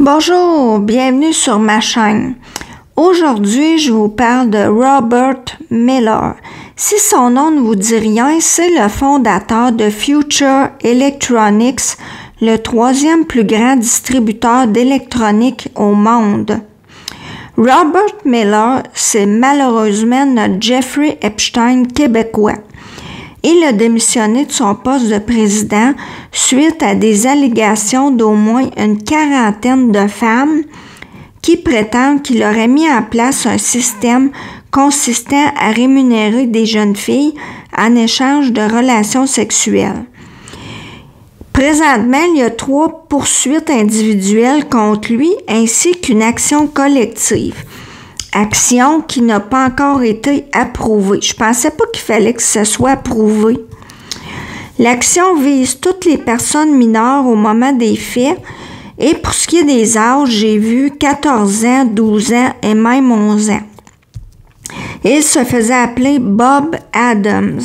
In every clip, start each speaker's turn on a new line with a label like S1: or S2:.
S1: Bonjour, bienvenue sur ma chaîne. Aujourd'hui, je vous parle de Robert Miller. Si son nom ne vous dit rien, c'est le fondateur de Future Electronics, le troisième plus grand distributeur d'électronique au monde. Robert Miller, c'est malheureusement notre Jeffrey Epstein québécois. Il a démissionné de son poste de président suite à des allégations d'au moins une quarantaine de femmes qui prétendent qu'il aurait mis en place un système consistant à rémunérer des jeunes filles en échange de relations sexuelles. Présentement, il y a 3 poursuites individuelles contre lui ainsi qu'une action collective. Action qui n'a pas encore été approuvée. Je pensais pas qu'il fallait que ce soit approuvé. L'action vise toutes les personnes mineures au moment des faits et pour ce qui est des âges, j'ai vu 14 ans, 12 ans et même 11 ans. Il se faisait appeler Bob Adams.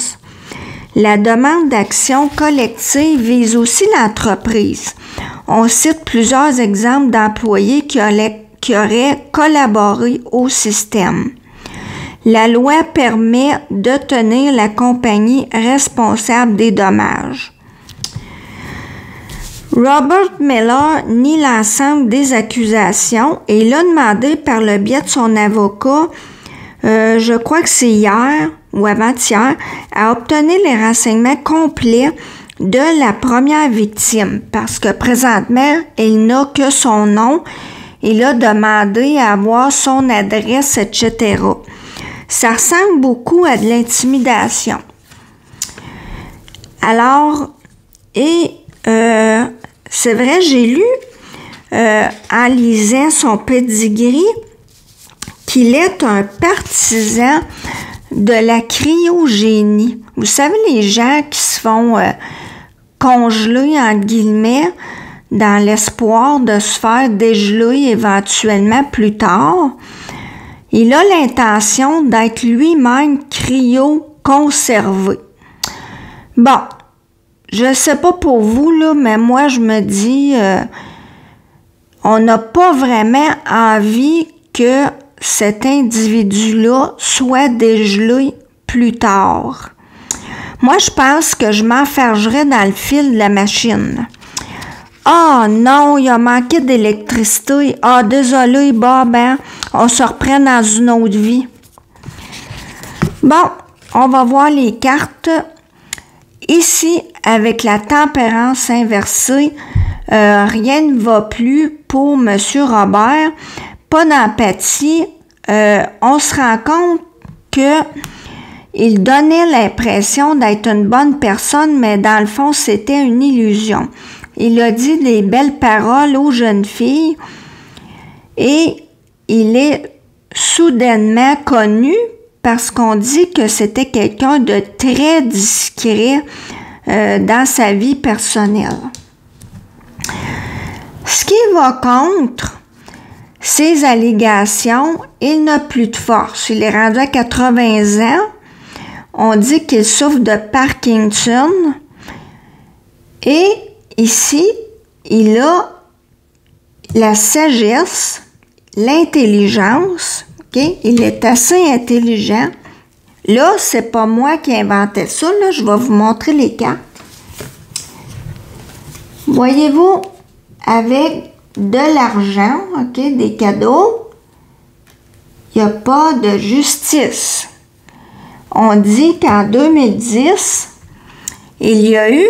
S1: La demande d'action collective vise aussi l'entreprise. On cite plusieurs exemples d'employés qui auraient collaboré au système. La loi permet de tenir la compagnie responsable des dommages. Robert Miller nie l'ensemble des accusations et il a demandé par le biais de son avocat, je crois que c'est hier ou avant-hier, à obtenir les renseignements complets de la première victime parce que présentement, il n'a que son nom. Il a demandé à avoir son adresse, etc. Ça ressemble beaucoup à de l'intimidation. Alors, c'est vrai, j'ai lu en lisant son pedigree qu'il est un partisan de la cryogénie. Vous savez, les gens qui se font congeler, entre guillemets, dans l'espoir de se faire dégeler éventuellement plus tard. Il a l'intention d'être lui-même cryo-conservé. Bon, je sais pas pour vous, là, mais moi, je me dis, on n'a pas vraiment envie que cet individu-là soit dégelé plus tard. Moi, je pense que je m'enfergerais dans le fil de la machine. Ah non, il a manqué d'électricité. Ah, désolé, Bob, hein? On se reprend dans une autre vie. Bon, on va voir les cartes. Ici, avec la tempérance inversée, rien ne va plus pour M. Robert. Pas d'empathie. On se rend compte qu'il donnait l'impression d'être une bonne personne, mais dans le fond, c'était une illusion. Il a dit des belles paroles aux jeunes filles et il est soudainement connu parce qu'on dit que c'était quelqu'un de très discret dans sa vie personnelle. Ce qui va contre ces allégations, il n'a plus de force. Il est rendu à 80 ans. On dit qu'il souffre de Parkinson et ici, il a la sagesse, l'intelligence, okay? Il est assez intelligent. Là, c'est pas moi qui ai inventé ça, là, je vais vous montrer les cartes. Voyez-vous, avec de l'argent, okay, des cadeaux, il n'y a pas de justice. On dit qu'en 2010, il y a eu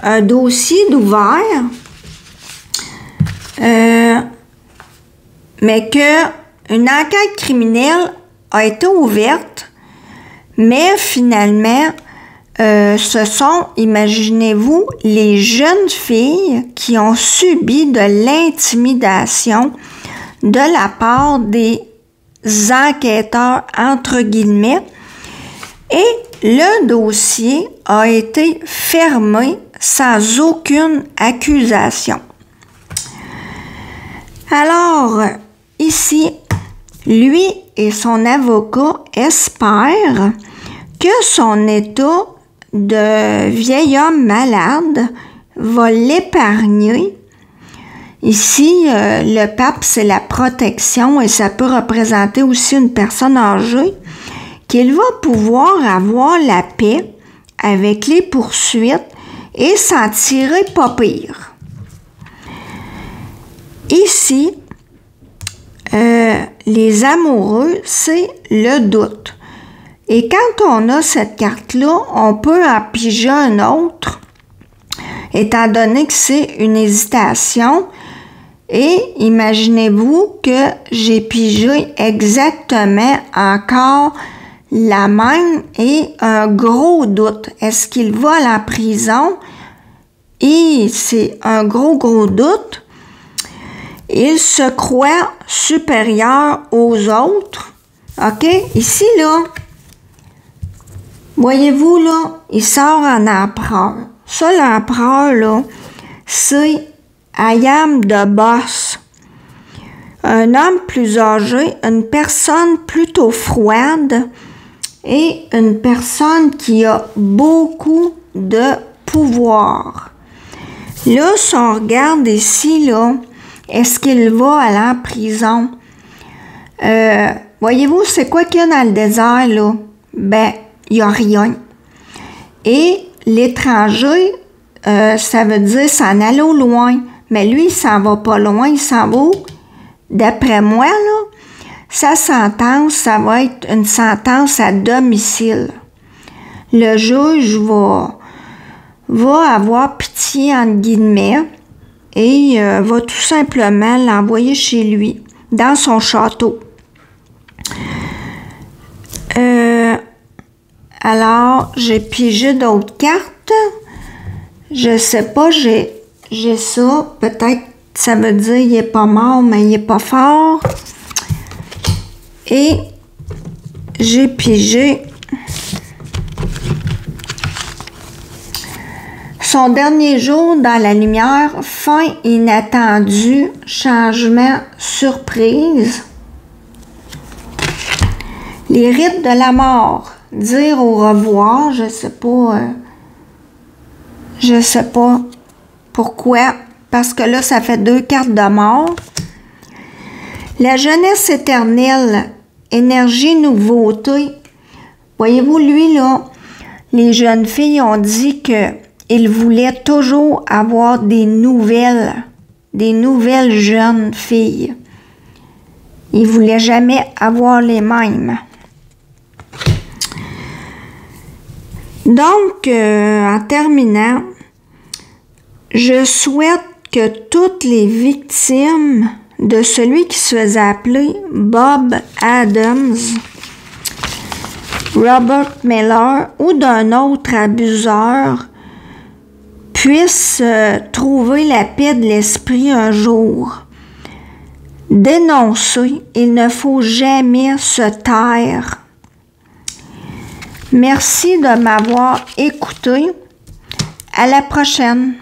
S1: un dossier d'ouvert, mais qu'une enquête criminelle a été ouverte, mais finalement, ce sont, imaginez-vous, les jeunes filles qui ont subi de l'intimidation de la part des enquêteurs, entre guillemets, et le dossier a été fermé sans aucune accusation. Alors, ici, lui et son avocat espèrent que son état de vieil homme malade va l'épargner Ici, le pape, c'est la protection et ça peut représenter aussi une personne âgée qu'il va pouvoir avoir la paix avec les poursuites et s'en tirer pas pire. Ici, les amoureux, c'est le doute. Et quand on a cette carte-là, on peut en piger un autre, étant donné que c'est une hésitation. Et imaginez-vous que j'ai pigé exactement encore la même et un gros doute. Est-ce qu'il va à la prison? Et c'est un gros doute. Il se croit supérieur aux autres. OK? Ici, là, voyez-vous, là, il sort en empereur. Ça, l'empereur, là, c'est I am the boss. Un homme plus âgé, une personne plutôt froide et une personne qui a beaucoup de pouvoir. Là, si on regarde ici, là, est-ce qu'il va aller en prison? Voyez-vous, c'est quoi qu'il y a dans le désert, là? Ben, il n'y a rien. Et l'étranger, ça veut dire s'en aller au loin. Mais lui, il s'en va pas loin, il s'en va où? D'après moi, là, sa sentence, ça va être une sentence à domicile. Le juge va avoir pitié, entre guillemets, et va tout simplement l'envoyer chez lui, dans son château. Alors, j'ai pigé d'autres cartes. Je sais pas, j'ai ça. Peut-être ça veut dire il est pas mort, mais il est pas fort. Et j'ai pigé son dernier jour dans la lumière, fin inattendue, changement, surprise. Les rites de la mort, dire au revoir, je sais pas pourquoi, parce que là, ça fait 2 cartes de mort. La jeunesse éternelle, énergie, nouveauté. Voyez-vous, lui, là, les jeunes filles ont dit qu'ils voulaient toujours avoir des nouvelles jeunes filles. Ils ne voulaient jamais avoir les mêmes. Donc, en terminant, je souhaite que toutes les victimes de celui qui se faisait appeler Bob Adams, Robert Miller ou d'un autre abuseur puissent trouver la paix de l'esprit un jour. Dénoncer, il ne faut jamais se taire. Merci de m'avoir écouté. À la prochaine.